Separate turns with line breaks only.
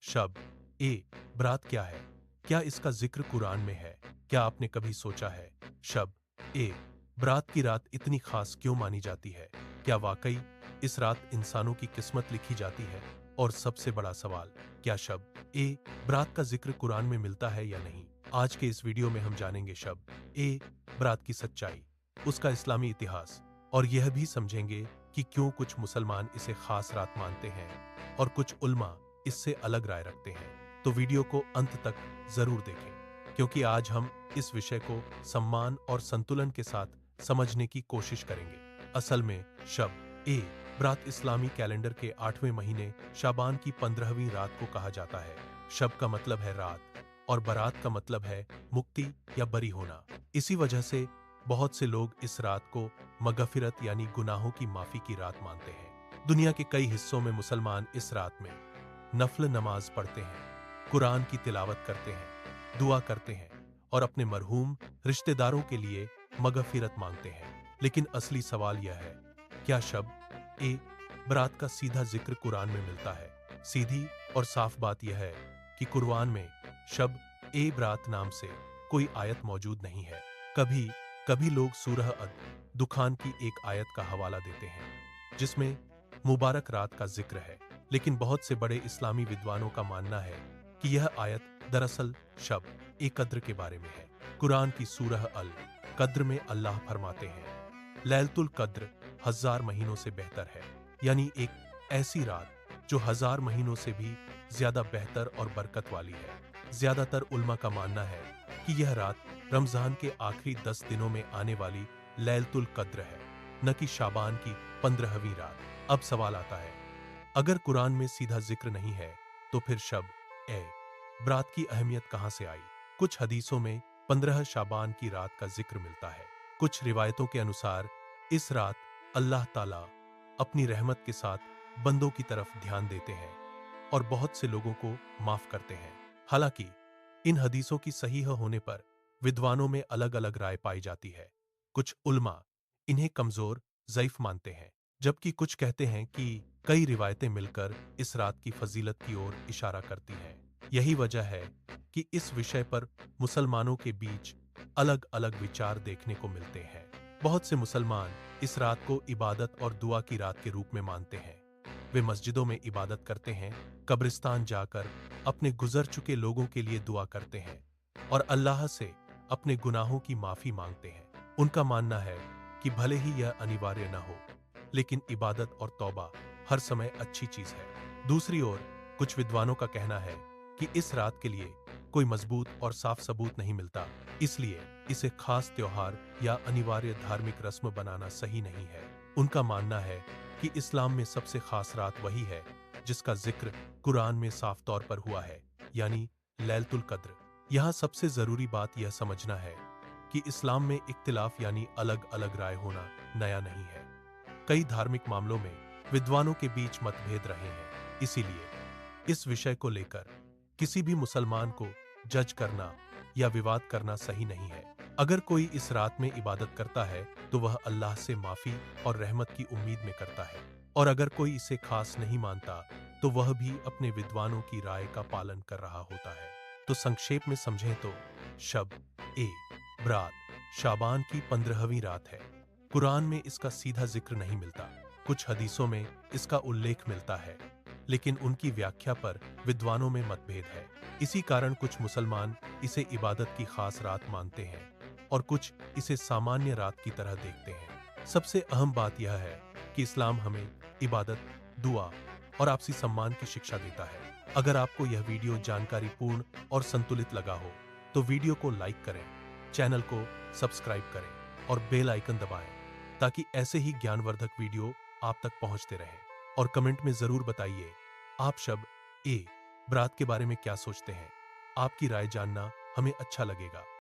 शब ए बरात क्या है? क्या इसका जिक्र कुरान में है? क्या आपने कभी सोचा है शब ए बरात की रात इतनी खास क्यों मानी जाती है? क्या वाकई इस रात इंसानों की किस्मत लिखी जाती है? और सबसे बड़ा सवाल, क्या शब ए बरात का जिक्र कुरान में मिलता है या नहीं? आज के इस वीडियो में हम जानेंगे शब ए बरात की सच्चाई, उसका इस्लामी इतिहास, और यह भी समझेंगे कि क्यों कुछ मुसलमान इसे खास रात मानते हैं और कुछ उल्मा इससे अलग राय रखते हैं। तो वीडियो को अंत तक जरूर देखें, क्योंकि आज हम इस विषय को सम्मान और संतुलन के साथ समझने की कोशिश करेंगे। असल में शब ए बरात इस्लामी कैलेंडर के 8वें महीने शाबान की 15वीं रात को कहा जाता है। शब का मतलब है रात और बारात का मतलब है मुक्ति या बरी होना। इसी वजह से बहुत से लोग इस रात को मगफिरत यानी गुनाहों की माफी की रात मानते हैं। दुनिया के कई हिस्सों में मुसलमान इस रात में नफल नमाज पढ़ते हैं, कुरान की तिलावत करते हैं, दुआ करते हैं और अपने मरहूम रिश्तेदारों के लिए मगफिरत मांगते हैं। लेकिन असली सवाल यह है, क्या शब ए बरात का सीधा जिक्र कुरान में मिलता है? सीधी और साफ बात यह है कि कुरान में शब ए बरात नाम से कोई आयत मौजूद नहीं है। कभी कभी लोग सूरह अद दुखान की एक आयत का हवाला देते हैं जिसमें मुबारक रात का जिक्र है, लेकिन बहुत से बड़े इस्लामी विद्वानों का मानना है कि यह आयत दरअसल शब ए कद्र के बारे में है। कुरान की सूरह अल कद्र में अल्लाह फरमाते हैं, लैलतुल कद्र 1000 महीनों से बेहतर है, यानी एक ऐसी रात जो 1000 महीनों से भी ज्यादा बेहतर और बरकत वाली है। ज्यादातर उल्मा का मानना है कि यह रात रमजान के आखिरी 10 दिनों में आने वाली लैलतुल कद्र है, न कि शाबान की 15वीं रात। अब सवाल आता है, अगर कुरान में सीधा जिक्र नहीं है तो फिर शब ए बरात की अहमियत कहां से आई? कुछ हदीसों में 15 शाबान की रात का जिक्र मिलता है। कुछ रिवायतों के अनुसार इस रात अल्लाह ताला अपनी रहमत के साथ बंदों की तरफ ध्यान देते हैं और बहुत से लोगों को माफ करते हैं। हालांकि इन हदीसों की सही होने पर विद्वानों में अलग अलग राय पाई जाती है। कुछ उल्मा इन्हें कमजोर ज़ईफ मानते हैं, जबकि कुछ कहते हैं कि कई रिवायतें मिलकर इस रात की फजीलत की ओर इशारा करती हैं। यही वजह है कि इस विषय पर मुसलमानों के बीच अलग अलग विचार देखने को मिलते हैं। बहुत से मुसलमान इस रात को इबादत और दुआ की रात के रूप में मानते हैं। वे मस्जिदों में इबादत करते हैं, कब्रिस्तान जाकर अपने गुजर चुके लोगों के लिए दुआ करते हैं और अल्लाह से अपने गुनाहों की माफी मांगते हैं। उनका मानना है कि भले ही यह अनिवार्य न हो, लेकिन इबादत और तौबा हर समय अच्छी चीज है। दूसरी ओर कुछ विद्वानों का कहना है कि इस रात के लिए कोई मजबूत और साफ सबूत नहीं मिलता, इसलिए इसे खास त्योहार या अनिवार्य धार्मिक रस्म बनाना सही नहीं है। उनका मानना है कि इस्लाम में सबसे खास रात वही है जिसका जिक्र कुरान में साफ तौर पर हुआ है, यानी लैलतुल कद्र। यहाँ सबसे जरूरी बात यह समझना है कि इस्लाम में इख्तिलाफ यानी अलग अलग राय होना नया नहीं है। कई धार्मिक मामलों में विद्वानों के बीच मतभेद रहे हैं, इसीलिए इस विषय को लेकर किसी भी मुसलमान को जज करना या विवाद करना सही नहीं है। अगर कोई इस रात में इबादत करता है तो वह अल्लाह से माफी और रहमत की उम्मीद में करता है, और अगर कोई इसे खास नहीं मानता तो वह भी अपने विद्वानों की राय का पालन कर रहा होता है। तो संक्षेप में समझें तो शब ए बरात शाबान की 15वीं रात है। कुरान में इसका सीधा जिक्र नहीं मिलता। कुछ हदीसों में इसका उल्लेख मिलता है, लेकिन उनकी व्याख्या पर विद्वानों में मतभेद है। इसी कारण कुछ मुसलमान इसे इबादत की खास रात मानते हैं और कुछ इसे सामान्य रात की तरह देखते हैं। सबसे अहम बात यह है कि इस्लाम हमें इबादत, दुआ और आपसी सम्मान की शिक्षा देता है। अगर आपको यह वीडियो जानकारी पूर्ण और संतुलित लगा हो तो वीडियो को लाइक करें, चैनल को सब्सक्राइब करें और बेल आइकन दबाएं, ताकि ऐसे ही ज्ञानवर्धक वीडियो आप तक पहुंचते रहें। और कमेंट में जरूर बताइए आप शब ए बरात के बारे में क्या सोचते हैं। आपकी राय जानना हमें अच्छा लगेगा।